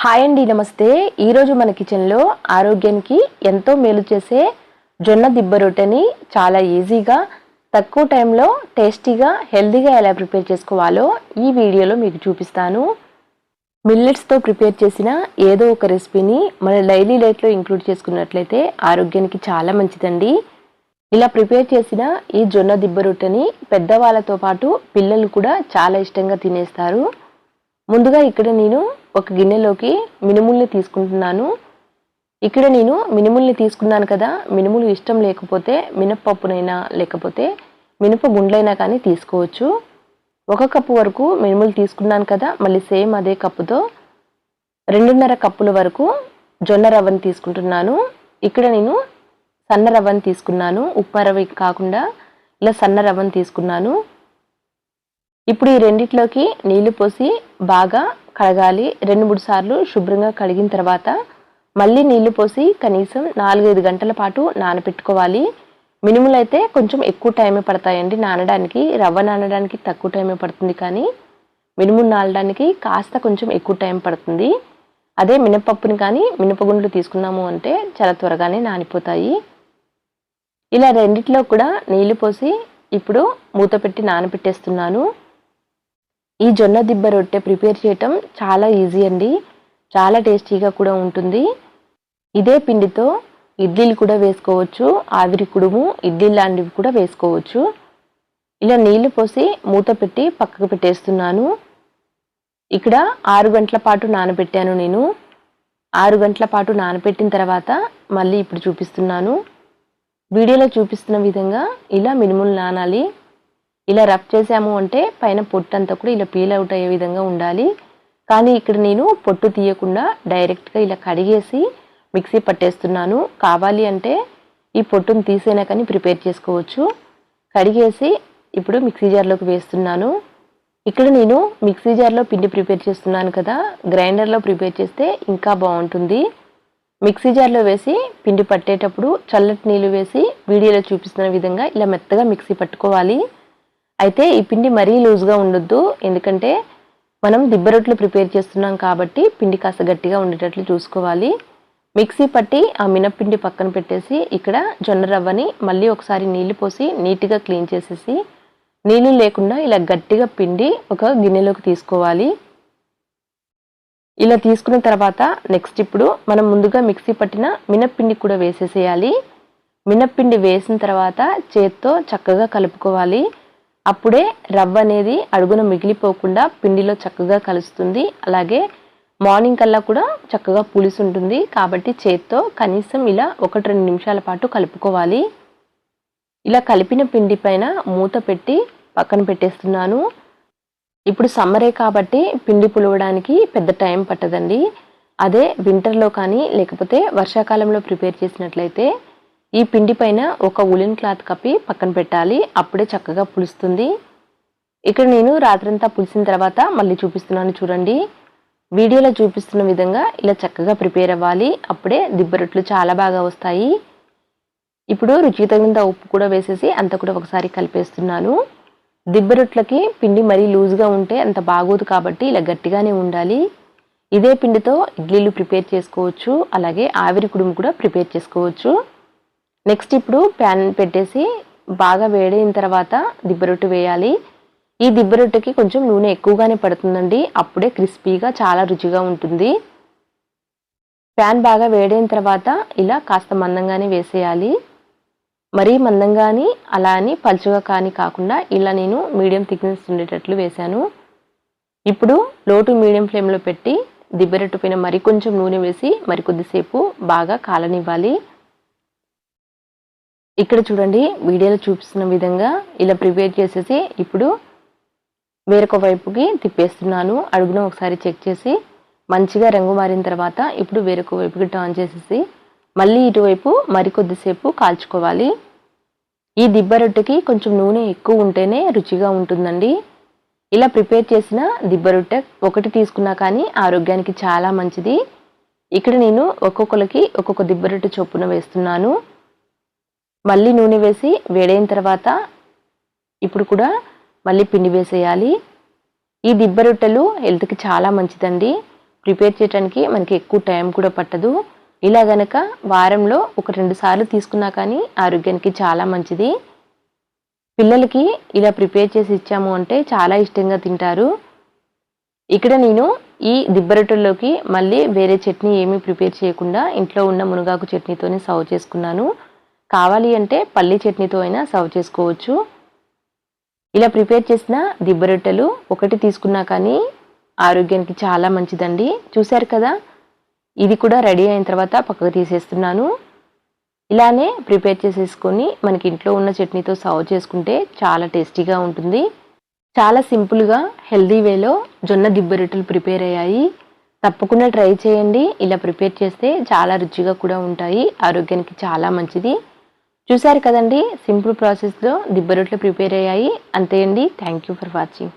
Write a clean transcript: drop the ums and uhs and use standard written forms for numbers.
Hi అండి, నమస్తే. ఈరోజు మన కిచెన్లో ఆరోగ్యానికి ఎంతో మేలు చేసే జొన్న దిబ్బ రొట్టెని చాలా ఈజీగా తక్కువ టైంలో టేస్టీగా హెల్తీగా ఎలా ప్రిపేర్ చేసుకోవాలో ఈ వీడియోలో మీకు చూపిస్తాను. మిల్లెట్స్తో ప్రిపేర్ చేసిన ఏదో ఒక రెసిపీని మన డైలీ లైఫ్లో ఇంక్లూడ్ చేసుకున్నట్లయితే ఆరోగ్యానికి చాలా మంచిదండి. ఇలా ప్రిపేర్ చేసిన ఈ జొన్న దిబ్బ రొట్టెని పెద్దవాళ్ళతో పాటు పిల్లలు కూడా చాలా ఇష్టంగా తినేస్తారు. ముందుగా ఇక్కడ నేను ఒక గిన్నెలోకి మినుముల్ని తీసుకుంటున్నాను. ఇక్కడ నేను మినుముల్ని తీసుకున్నాను కదా, మినుములు ఇష్టం లేకపోతే మినప్పప్పునైనా లేకపోతే మినప గుండ్లైనా కానీ తీసుకోవచ్చు. 1 కప్పు వరకు మినుములు తీసుకున్నాను కదా, మళ్ళీ సేమ్ అదే కప్పుతో 2.5 కప్పుల వరకు జొన్న రవ్వని తీసుకుంటున్నాను. ఇక్కడ నేను సన్న రవ్వని తీసుకున్నాను, ఉప్మా రవ్వ కాకుండా ఇలా సన్న రవ్వని తీసుకున్నాను. ఇప్పుడు ఈ రెండిట్లోకి నీళ్లు పోసి బాగా కడగాలి. 2-3 సార్లు శుభ్రంగా కడిగిన తర్వాత మళ్ళీ నీళ్లు పోసి కనీసం 4-5 గంటల పాటు నానబెట్టుకోవాలి. మినుములు అయితే కొంచెం ఎక్కువ టైమే పడతాయండి నానడానికి. రవ్వ నానడానికి తక్కువ టైమే పడుతుంది, కానీ మినుములు నానడానికి కాస్త కొంచెం ఎక్కువ టైం పడుతుంది. అదే మినపప్పుని కానీ మినపగుండ్లు తీసుకున్నాము అంటే చాలా త్వరగానే నానిపోతాయి. ఇలా రెండిట్లో కూడా నీళ్లు పోసి ఇప్పుడు మూత పెట్టి నానబెట్టేస్తున్నాను. ఈ జొన్న దిబ్బ రొట్టె ప్రిపేర్ చేయటం చాలా ఈజీ అండి, చాలా టేస్టీగా కూడా ఉంటుంది. ఇదే పిండితో ఇడ్లీలు కూడా వేసుకోవచ్చు, ఆవిరి కుడుము ఇడ్లీ లాంటివి కూడా వేసుకోవచ్చు. ఇలా నీళ్లు పోసి మూత పెట్టి పక్కకు పెట్టేస్తున్నాను. ఇక్కడ 6 గంటల పాటు నానబెట్టాను నేను. 6 గంటల పాటు నానబెట్టిన తర్వాత మళ్ళీ ఇప్పుడు చూపిస్తున్నాను. వీడియోలో చూపిస్తున్న విధంగా ఇలా మినుములు నానాలి. ఇలా రఫ్ చేసాము అంటే పైన పొట్టు అంతా కూడా ఇలా పీల్ అవుట్ అయ్యే విధంగా ఉండాలి. కానీ ఇక్కడ నేను పొట్టు తీయకుండా డైరెక్ట్గా ఇలా కడిగేసి మిక్సీ పట్టేస్తున్నాను. కావాలి అంటే ఈ పొట్టును తీసైనా కానీ ప్రిపేర్ చేసుకోవచ్చు. కడిగేసి ఇప్పుడు మిక్సీ జార్లోకి వేస్తున్నాను. ఇక్కడ నేను మిక్సీ జార్లో పిండి ప్రిపేర్ చేస్తున్నాను కదా, గ్రైండర్లో ప్రిపేర్ చేస్తే ఇంకా బాగుంటుంది. మిక్సీ జార్లో వేసి పిండి పట్టేటప్పుడు చల్లటి నీళ్ళు వేసి వీడియోలో చూపిస్తున్న విధంగా ఇలా మెత్తగా మిక్సీ పట్టుకోవాలి. అయితే ఈ పిండి మరీ లూజ్గా ఉండొద్దు, ఎందుకంటే మనం దిబ్బ రొట్టెలు ప్రిపేర్ చేస్తున్నాం కాబట్టి పిండి కాస్త గట్టిగా ఉండేటట్లు చూసుకోవాలి. మిక్సీ పట్టి ఆ మినప్పిండి పక్కన పెట్టేసి ఇక్కడ జొన్న రవ్వని మళ్ళీ ఒకసారి నీళ్లు పోసి నీట్గా క్లీన్ చేసేసి నీళ్ళు లేకుండా ఇలా గట్టిగా పిండి ఒక గిన్నెలోకి తీసుకోవాలి. ఇలా తీసుకున్న తర్వాత నెక్స్ట్ ఇప్పుడు మనం ముందుగా మిక్సీ పట్టిన మినప్పిండి కూడా వేసేసేయాలి. మినప్పిండి వేసిన తర్వాత చేత్తో చక్కగా కలుపుకోవాలి. అప్పుడే రవ్వ అనేది అడుగున మిగిలిపోకుండా పిండిలో చక్కగా కలుస్తుంది. అలాగే మార్నింగ్ కల్లా కూడా చక్కగా పులిసి ఉంటుంది. కాబట్టి చేత్తో కనీసం ఇలా 1-2 నిమిషాల పాటు కలుపుకోవాలి. ఇలా కలిపిన పిండి పైన మూత పెట్టి పక్కన పెట్టేస్తున్నాను. ఇప్పుడు సమ్మరే కాబట్టి పిండి పులవడానికి పెద్ద టైం పట్టదండి. అదే వింటర్లో కానీ లేకపోతే వర్షాకాలంలో ప్రిపేర్ చేసినట్లయితే ఈ పిండి పైన ఒక ఉలెన్ క్లాత్ కప్పి పక్కన పెట్టాలి. అప్పుడే చక్కగా పులుస్తుంది. ఇక్కడ నేను రాత్రంతా పులిసిన తర్వాత మళ్ళీ చూపిస్తున్నాను చూడండి. వీడియోలో చూపిస్తున్న విధంగా ఇలా చక్కగా ప్రిపేర్ అవ్వాలి. అప్పుడే దిబ్బ రొట్టెలు చాలా బాగా వస్తాయి. ఇప్పుడు రుచికి తగినంత ఉప్పు కూడా వేసేసి అంతా కూడా ఒకసారి కలిపేస్తున్నాను. దిబ్బ రొట్టెలకి పిండి మరీ లూజ్గా ఉంటే అంత బాగోదు, కాబట్టి ఇలా గట్టిగానే ఉండాలి. ఇదే పిండితో ఇడ్లీలు ప్రిపేర్ చేసుకోవచ్చు, అలాగే ఆవిరి కుడుము కూడా ప్రిపేర్ చేసుకోవచ్చు. నెక్స్ట్ ఇప్పుడు ప్యాన్ పెట్టేసి బాగా వేడైన తర్వాత దిబ్బ రొట్టె వేయాలి. ఈ దిబ్బ రొట్టెకి కొంచెం నూనె ఎక్కువగానే పడుతుందండి, అప్పుడే క్రిస్పీగా చాలా రుచిగా ఉంటుంది. ప్యాన్ బాగా వేడైన తర్వాత ఇలా కాస్త మందంగానే వేసేయాలి. మరీ మందంగాని అలా అని పలుచగా కానీ కాకుండా ఇలా నేను మీడియం థిక్నెస్ ఉండేటట్లు వేశాను. ఇప్పుడు లో టు మీడియం ఫ్లేమ్లో పెట్టి దిబ్బ రొట్టె పైన మరి కొంచెం నూనె వేసి మరికొద్దిసేపు బాగా కాలనివ్వాలి. ఇక్కడ చూడండి, వీడియోలో చూపిస్తున్న విధంగా ఇలా ప్రిపేర్ చేసేసి ఇప్పుడు వేరొక వైపుకి తిప్పేస్తున్నాను. అడుగున ఒకసారి చెక్ చేసి మంచిగా రంగు మారిన తర్వాత ఇప్పుడు వేరొక వైపుకి టర్న్ చేసేసి మళ్ళీ ఇటువైపు మరికొద్దిసేపు కాల్చుకోవాలి. ఈ దిబ్బ రొట్టెకి కొంచెం నూనె ఎక్కువ ఉంటేనే రుచిగా ఉంటుందండి. ఇలా ప్రిపేర్ చేసిన దిబ్బ రొట్టె ఒకటి తీసుకున్నా కానీ ఆరోగ్యానికి చాలా మంచిది. ఇక్కడ నేను ఒక్కొక్కరికి ఒక్కొక్క దిబ్బ రొట్టె చొప్పున వేస్తున్నాను. మళ్ళీ నూనె వేసి వేడైన తర్వాత ఇప్పుడు కూడా మళ్ళీ పిండి వేసేయాలి. ఈ దిబ్బ రొట్టెలు హెల్త్కి చాలా మంచిదండి. ప్రిపేర్ చేయడానికి మనకి ఎక్కువ టైం కూడా పట్టదు. ఇలా గనక వారంలో ఒక 2 సార్లు తీసుకున్నా కానీ ఆరోగ్యానికి చాలా మంచిది. పిల్లలకి ఇలా ప్రిపేర్ చేసి ఇచ్చాము అంటే చాలా ఇష్టంగా తింటారు. ఇక్కడ నేను ఈ దిబ్బ రొట్టెల్లోకి మళ్ళీ వేరే చట్నీ ఏమీ ప్రిపేర్ చేయకుండా ఇంట్లో ఉన్న మునగాకు చట్నీతోనే సర్వ్ చేసుకున్నాను. కావాలి అంటే పల్లీ చట్నీతో అయినా సర్వ్ చేసుకోవచ్చు. ఇలా ప్రిపేర్ చేసిన దిబ్బ రొట్టెలు ఒకటి తీసుకున్నా కానీ ఆరోగ్యానికి చాలా మంచిదండి. చూశారు కదా, ఇది కూడా రెడీ అయిన తర్వాత పక్కకు తీసేస్తున్నాను. ఇలానే ప్రిపేర్ చేసేసుకొని మనకి ఇంట్లో ఉన్న చట్నీతో సర్వ్ చేసుకుంటే చాలా టేస్టీగా ఉంటుంది. చాలా సింపుల్గా హెల్దీ వేలో జొన్న దిబ్బ రొట్టెలు ప్రిపేర్ అయ్యాయి. తప్పకుండా ట్రై చేయండి. ఇలా ప్రిపేర్ చేస్తే చాలా రుచిగా కూడా ఉంటాయి. ఆరోగ్యానికి చాలా మంచిది. చూశారు కదండి, సింపుల్ ప్రాసెస్లో దిబ్బ రొట్టెలు ప్రిపేర్ అయ్యాయి. అంతే అండి. Thank you for watching.